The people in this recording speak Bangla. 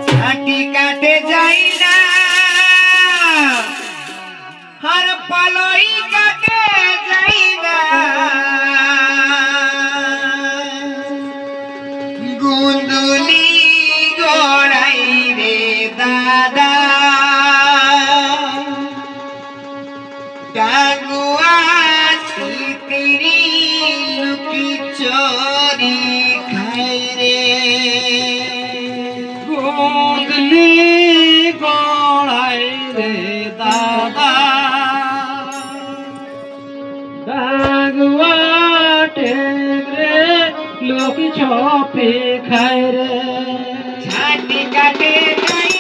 ছাটি কাটে যাই না হর পালই কাটে যাই না গুন্দুলি গোড়াই রে দাদা ডাগুয়া তিরি লুকি চোরি খাই রে গুন্দলি গড়াই রে দাদা ডাগুয়া টেরে লোক ছপে খায় রে ছাটি কাটে যাই